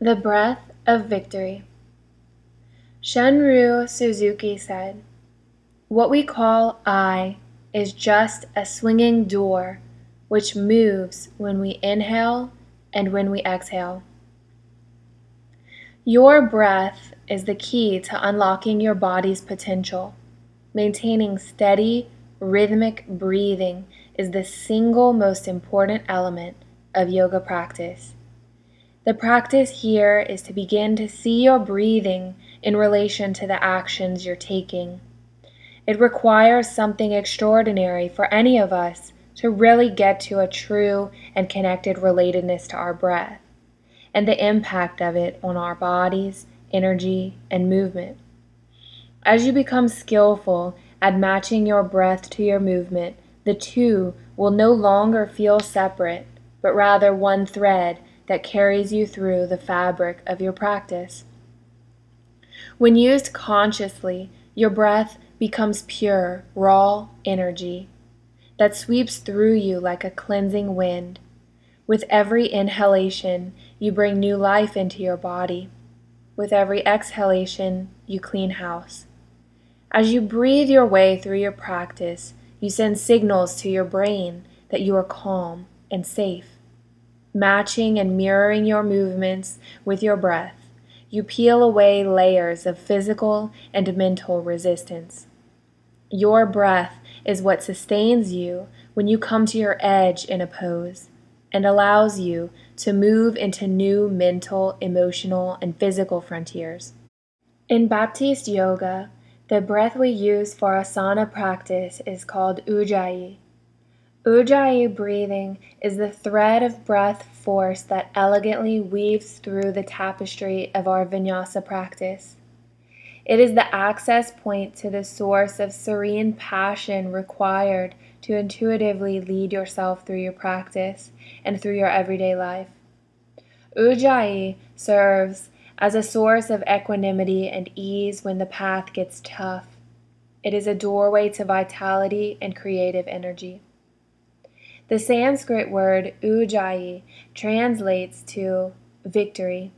The Breath of Victory. Shunryu Suzuki said, "What we call I is just a swinging door which moves when we inhale and when we exhale." Your breath is the key to unlocking your body's potential. Maintaining steady, rhythmic breathing is the single most important element of yoga practice. The practice here is to begin to see your breathing in relation to the actions you're taking. It requires something extraordinary for any of us to really get to a true and connected relatedness to our breath and the impact of it on our bodies, energy, and movement. As you become skillful at matching your breath to your movement, the two will no longer feel separate, but rather one thread that carries you through the fabric of your practice. When used consciously, your breath becomes pure, raw energy that sweeps through you like a cleansing wind. With every inhalation, you bring new life into your body. With every exhalation, you clean house. As you breathe your way through your practice, you send signals to your brain that you are calm and safe. Matching and mirroring your movements with your breath, you peel away layers of physical and mental resistance. Your breath is what sustains you when you come to your edge in a pose and allows you to move into new mental, emotional, and physical frontiers. In Baptiste yoga, the breath we use for asana practice is called Ujjayi. Ujjayi breathing is the thread of breath force that elegantly weaves through the tapestry of our vinyasa practice. It is the access point to the source of serene passion required to intuitively lead yourself through your practice and through your everyday life. Ujjayi serves as a source of equanimity and ease when the path gets tough. It is a doorway to vitality and creative energy. The Sanskrit word Ujjayi translates to victory.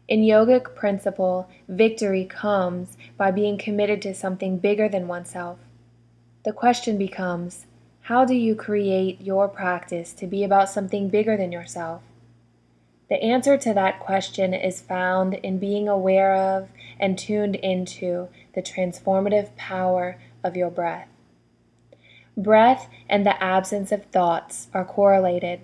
In yogic principle, victory comes by being committed to something bigger than oneself. The question becomes, how do you create your practice to be about something bigger than yourself? The answer to that question is found in being aware of and tuned into the transformative power of your breath. Breath and the absence of thoughts are correlated.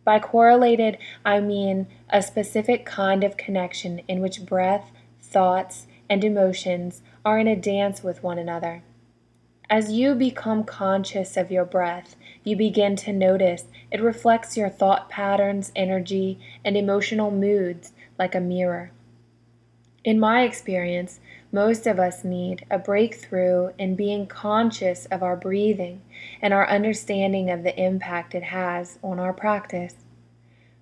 By correlated, I mean a specific kind of connection in which breath, thoughts, and emotions are in a dance with one another. As you become conscious of your breath, you begin to notice it reflects your thought patterns, energy, and emotional moods like a mirror. In my experience, most of us need a breakthrough in being conscious of our breathing and our understanding of the impact it has on our practice.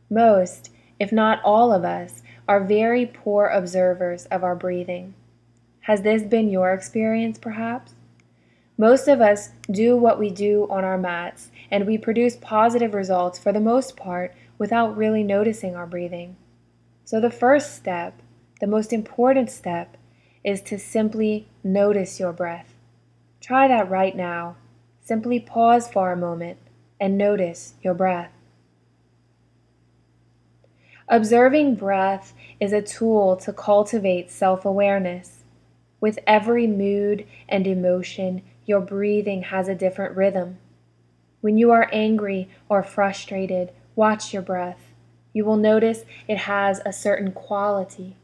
Most, if not all of us, are very poor observers of our breathing. Has this been your experience, perhaps? Most of us do what we do on our mats, and we produce positive results for the most part without really noticing our breathing. So the first step, the most important step, is to simply notice your breath. Try that right now. Simply pause for a moment and notice your breath. Observing breath is a tool to cultivate self-awareness. With every mood and emotion, your breathing has a different rhythm. When you are angry or frustrated, watch your breath. You will notice it has a certain quality.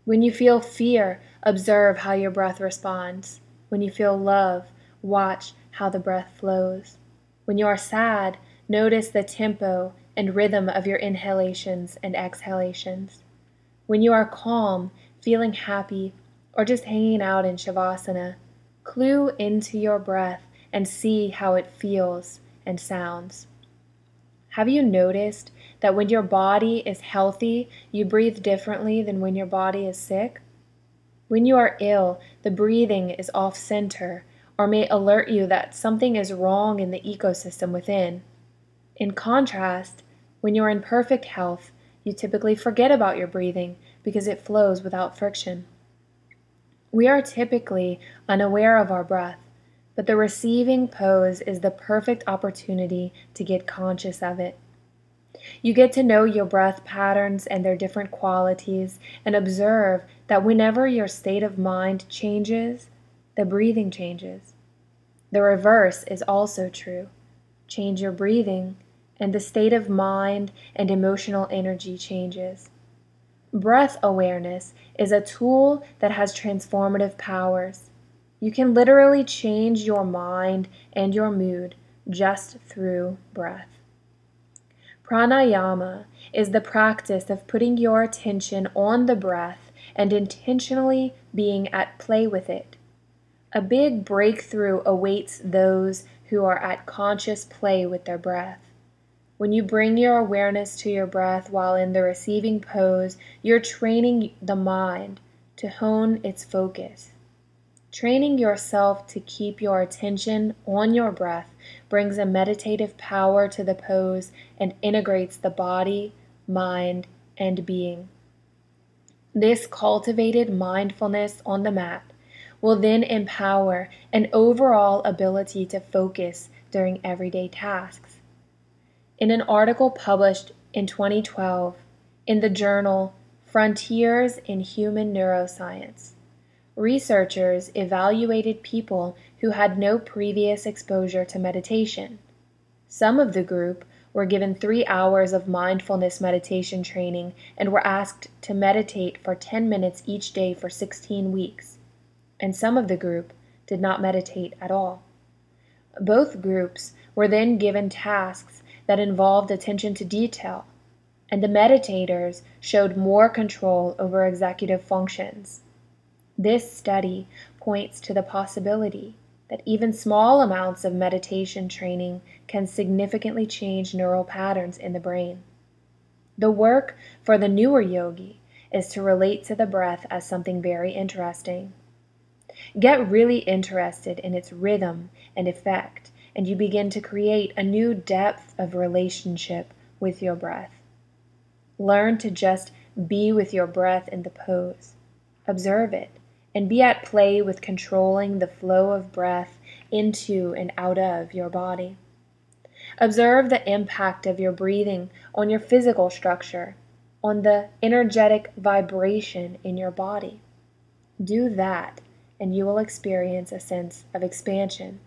When you feel fear, observe how your breath responds. When you feel love, watch how the breath flows. When you are sad, notice the tempo and rhythm of your inhalations and exhalations. When you are calm, feeling happy, or just hanging out in Shavasana, clue into your breath and see how it feels and sounds. Have you noticed that when your body is healthy, you breathe differently than when your body is sick? When you are ill, the breathing is off-center or may alert you that something is wrong in the ecosystem within. In contrast, when you're in perfect health, You typically forget about your breathing because it flows without friction. We are typically unaware of our breath, but the receiving pose is the perfect opportunity to get conscious of it. You get to know your breath patterns and their different qualities and observe that whenever your state of mind changes, the breathing changes. The reverse is also true. Change your breathing, and the state of mind and emotional energy changes. Breath awareness is a tool that has transformative powers. You can literally change your mind and your mood just through breath. Pranayama is the practice of putting your attention on the breath and intentionally being at play with it. A big breakthrough awaits those who are at conscious play with their breath. When you bring your awareness to your breath while in the receiving pose, you're training the mind to hone its focus. Training yourself to keep your attention on your breath brings a meditative power to the pose and integrates the body, mind, and being. This cultivated mindfulness on the mat will then empower an overall ability to focus during everyday tasks. In an article published in 2012 in the journal Frontiers in Human Neuroscience, researchers evaluated people who had no previous exposure to meditation. Some of the group were given 3 hours of mindfulness meditation training and were asked to meditate for 10 minutes each day for 16 weeks, and some of the group did not meditate at all. Both groups were then given tasks that involved attention to detail, and the meditators showed more control over executive functions. This study points to the possibility that even small amounts of meditation training can significantly change neural patterns in the brain. The work for the newer yogi is to relate to the breath as something very interesting. Get really interested in its rhythm and effect, and you begin to create a new depth of relationship with your breath. Learn to just be with your breath in the pose. Observe it, and be at play with controlling the flow of breath into and out of your body. Observe the impact of your breathing on your physical structure, on the energetic vibration in your body. Do that, and you will experience a sense of expansion.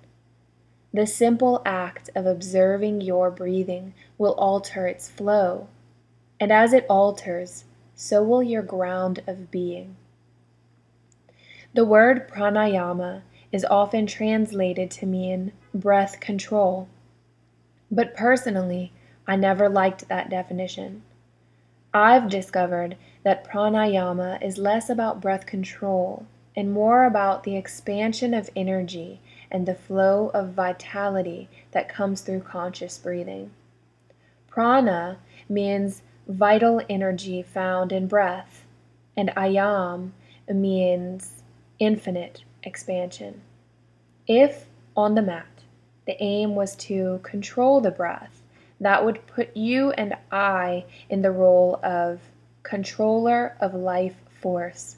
The simple act of observing your breathing will alter its flow, and as it alters, so will your ground of being. The word pranayama is often translated to mean breath control, but personally, I never liked that definition. I've discovered that pranayama is less about breath control and more about the expansion of energy and the flow of vitality that comes through conscious breathing. Prana means vital energy found in breath, and ayam means infinite expansion. If, on the mat, the aim was to control the breath, that would put you and I in the role of controller of life force,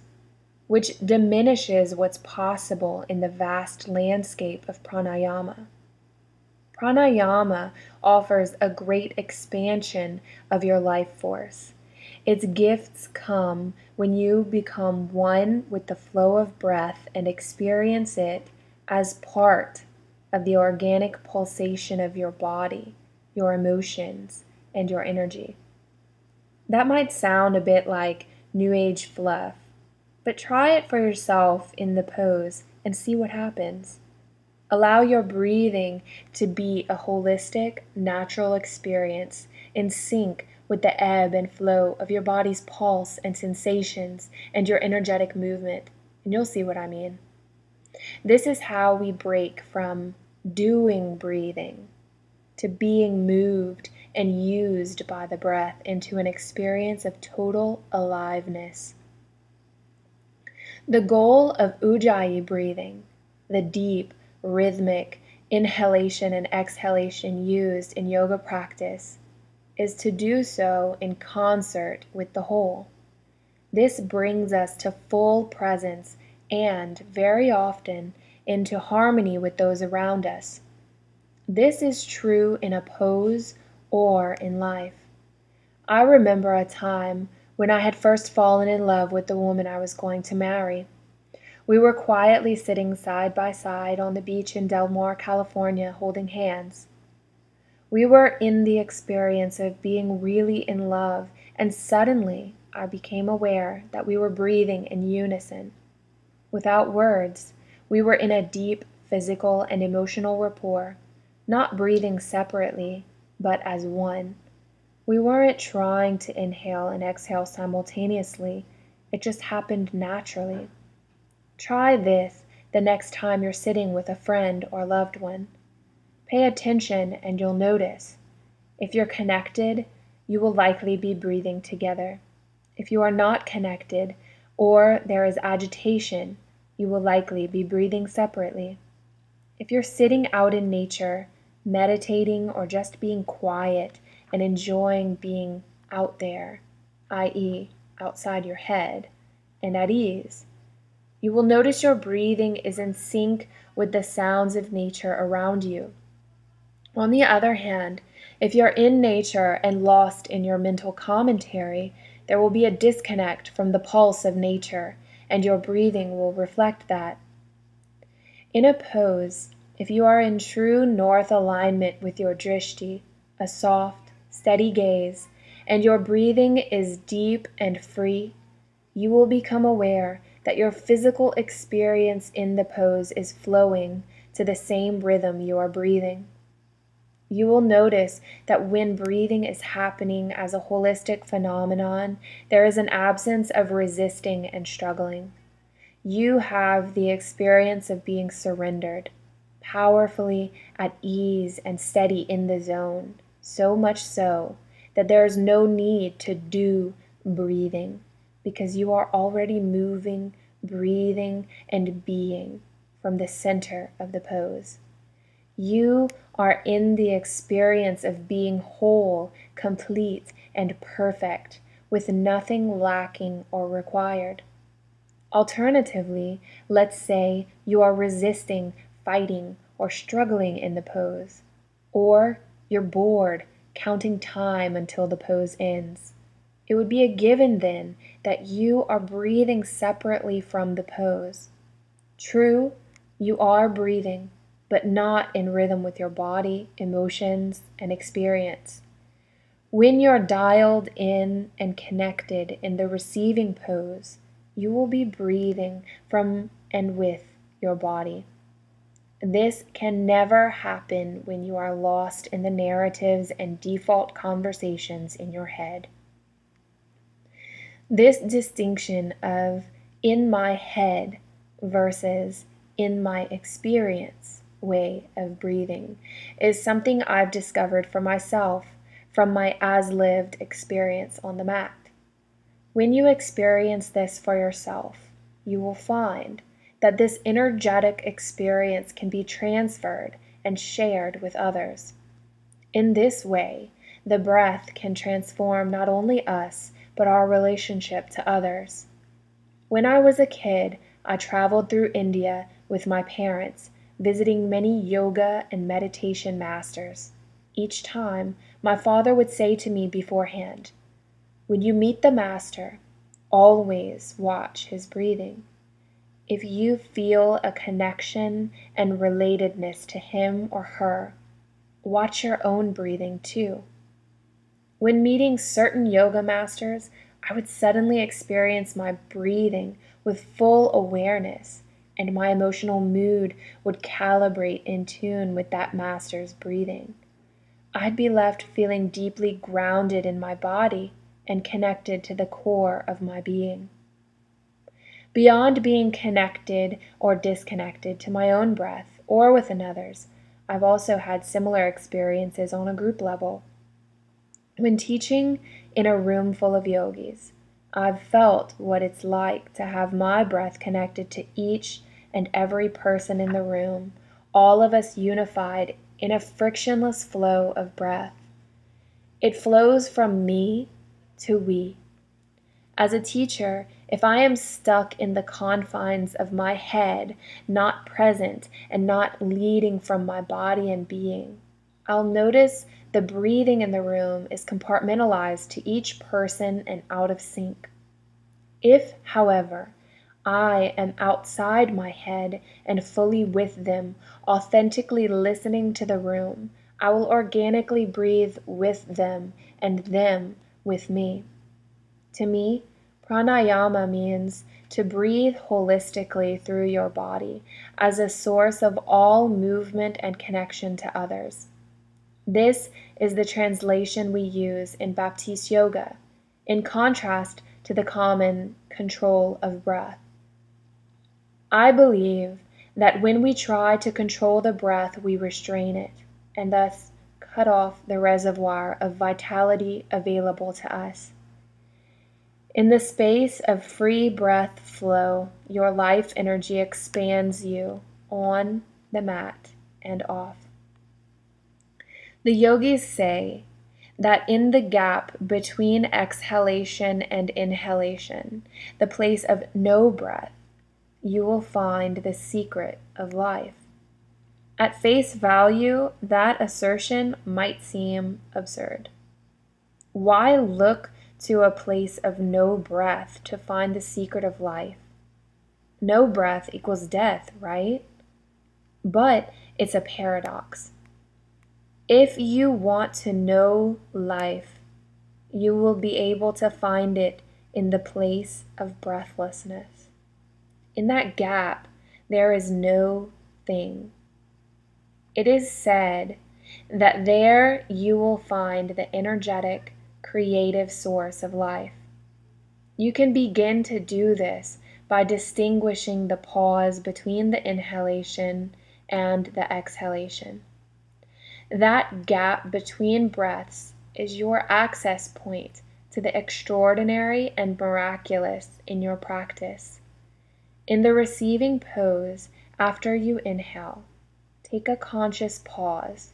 which diminishes what's possible in the vast landscape of pranayama. Pranayama offers a great expansion of your life force. Its gifts come when you become one with the flow of breath and experience it as part of the organic pulsation of your body, your emotions, and your energy. That might sound a bit like New Age fluff, but try it for yourself in the pose and see what happens. Allow your breathing to be a holistic, natural experience in sync with the ebb and flow of your body's pulse and sensations and your energetic movement, and you'll see what I mean. This is how we break from doing breathing to being moved and used by the breath into an experience of total aliveness. The goal of Ujjayi breathing, the deep, rhythmic inhalation and exhalation used in yoga practice, is to do so in concert with the whole. This brings us to full presence and, very often, into harmony with those around us. This is true in a pose or in life. I remember a time when I had first fallen in love with the woman I was going to marry. We were quietly sitting side by side on the beach in Del Mar, California, holding hands. We were in the experience of being really in love, and suddenly I became aware that we were breathing in unison. Without words, we were in a deep physical and emotional rapport, not breathing separately, but as one. We weren't trying to inhale and exhale simultaneously, it just happened naturally. Try this the next time you're sitting with a friend or loved one. Pay attention and you'll notice. If you're connected, you will likely be breathing together. If you are not connected, or there is agitation, you will likely be breathing separately. If you're sitting out in nature, meditating, or just being quiet and enjoying being out there, i.e., outside your head, and at ease, you will notice your breathing is in sync with the sounds of nature around you. On the other hand, if you're in nature and lost in your mental commentary, there will be a disconnect from the pulse of nature, and your breathing will reflect that. In a pose, if you are in true north alignment with your drishti, a soft, steady gaze, and your breathing is deep and free, you will become aware that your physical experience in the pose is flowing to the same rhythm you are breathing. You will notice that when breathing is happening as a holistic phenomenon, there is an absence of resisting and struggling. You have the experience of being surrendered, powerfully at ease and steady in the zone, so much so that there is no need to do breathing, because you are already moving, breathing, and being from the center of the pose. You are in the experience of being whole, complete, and perfect, with nothing lacking or required. Alternatively, let's say you are resisting, fighting, or struggling in the pose. Or you're bored, counting time until the pose ends. It would be a given then that you are breathing separately from the pose. True, you are breathing, but not in rhythm with your body, emotions, and experience. When you're dialed in and connected in the receiving pose, you will be breathing from and with your body. This can never happen when you are lost in the narratives and default conversations in your head. This distinction of in my head versus in my experience way of breathing is something I've discovered for myself from my as-lived experience on the mat. When you experience this for yourself, you will find that this energetic experience can be transferred and shared with others. In this way, the breath can transform not only us, but our relationship to others. When I was a kid, I traveled through India with my parents, visiting many yoga and meditation masters. Each time, my father would say to me beforehand, "When you meet the master, always watch his breathing. If you feel a connection and relatedness to him or her, watch your own breathing too." When meeting certain yoga masters, I would suddenly experience my breathing with full awareness, and my emotional mood would calibrate in tune with that master's breathing. I'd be left feeling deeply grounded in my body and connected to the core of my being. Beyond being connected or disconnected to my own breath or with another's, I've also had similar experiences on a group level. When teaching in a room full of yogis, I've felt what it's like to have my breath connected to each and every person in the room, all of us unified in a frictionless flow of breath. It flows from me to we. As a teacher, if I am stuck in the confines of my head, not present and not leading from my body and being, I'll notice the breathing in the room is compartmentalized to each person and out of sync. If, however, I am outside my head and fully with them, authentically listening to the room, I will organically breathe with them and them with me. To me, pranayama means to breathe holistically through your body as a source of all movement and connection to others. This is the translation we use in Baptiste yoga, in contrast to the common control of breath. I believe that when we try to control the breath, we restrain it, and thus cut off the reservoir of vitality available to us. In the space of free breath flow, your life energy expands you on the mat and off. The yogis say that in the gap between exhalation and inhalation, the place of no breath, you will find the secret of life. At face value, that assertion might seem absurd. Why look to a place of no breath to find the secret of life? No breath equals death, right? But it's a paradox. If you want to know life, you will be able to find it in the place of breathlessness. In that gap, there is no thing. It is said that there you will find the energetic, creative source of life. You can begin to do this by distinguishing the pause between the inhalation and the exhalation. That gap between breaths is your access point to the extraordinary and miraculous in your practice. In the receiving pose, after you inhale, take a conscious pause.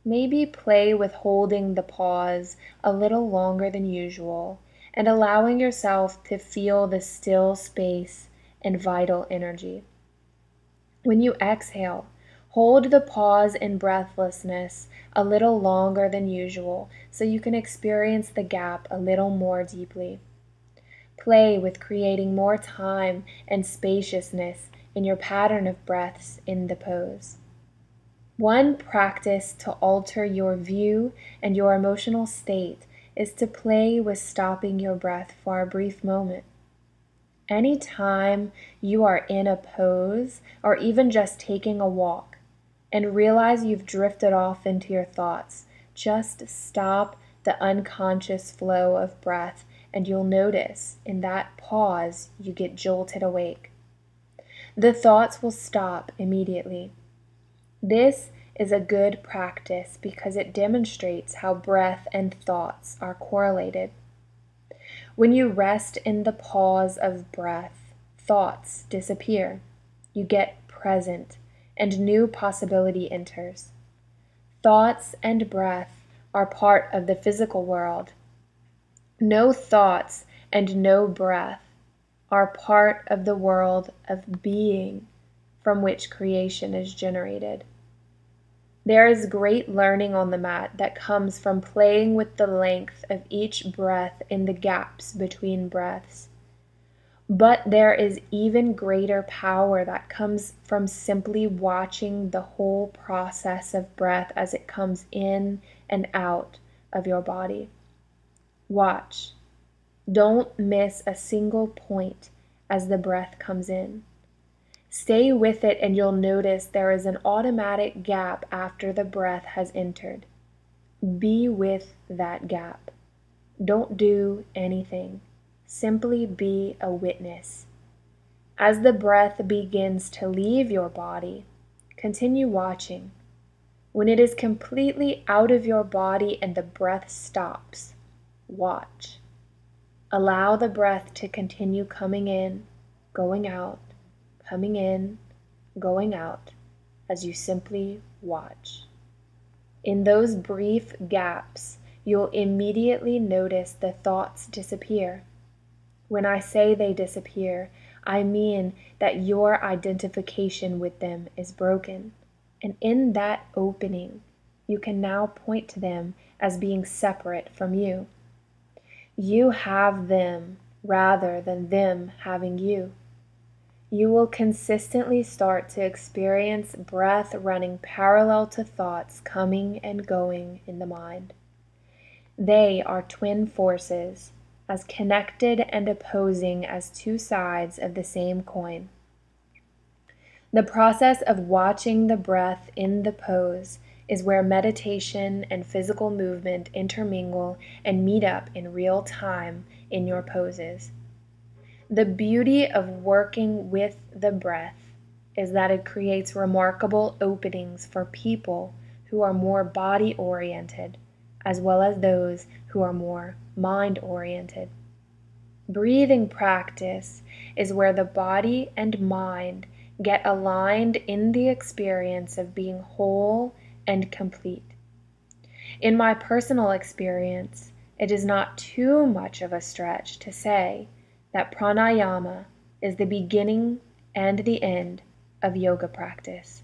Maybe play with holding the pause a little longer than usual and allowing yourself to feel the still space and vital energy. When you exhale, hold the pause in breathlessness a little longer than usual so you can experience the gap a little more deeply. Play with creating more time and spaciousness in your pattern of breaths in the pose. One practice to alter your view and your emotional state is to play with stopping your breath for a brief moment. Anytime you are in a pose or even just taking a walk and realize you've drifted off into your thoughts, just stop the unconscious flow of breath and you'll notice in that pause you get jolted awake. The thoughts will stop immediately. This is a good practice because it demonstrates how breath and thoughts are correlated. When you rest in the pause of breath, thoughts disappear. You get present, and new possibility enters. Thoughts and breath are part of the physical world. No thoughts and no breath are part of the world of being from which creation is generated. There is great learning on the mat that comes from playing with the length of each breath in the gaps between breaths. But there is even greater power that comes from simply watching the whole process of breath as it comes in and out of your body. Watch. Don't miss a single point as the breath comes in. Stay with it and you'll notice there is an automatic gap after the breath has entered. Be with that gap. Don't do anything. Simply be a witness. As the breath begins to leave your body, continue watching. When it is completely out of your body and the breath stops, watch. Allow the breath to continue coming in, going out, coming in, going out, as you simply watch. In those brief gaps, you'll immediately notice the thoughts disappear. When I say they disappear, I mean that your identification with them is broken. And in that opening, you can now point to them as being separate from you. You have them rather than them having you. You will consistently start to experience breath running parallel to thoughts coming and going in the mind. They are twin forces, as connected and opposing as two sides of the same coin. The process of watching the breath in the pose is where meditation and physical movement intermingle and meet up in real time in your poses. The beauty of working with the breath is that it creates remarkable openings for people who are more body-oriented, as well as those who are more mind-oriented. Breathing practice is where the body and mind get aligned in the experience of being whole and complete. In my personal experience, it is not too much of a stretch to say that pranayama is the beginning and the end of yoga practice.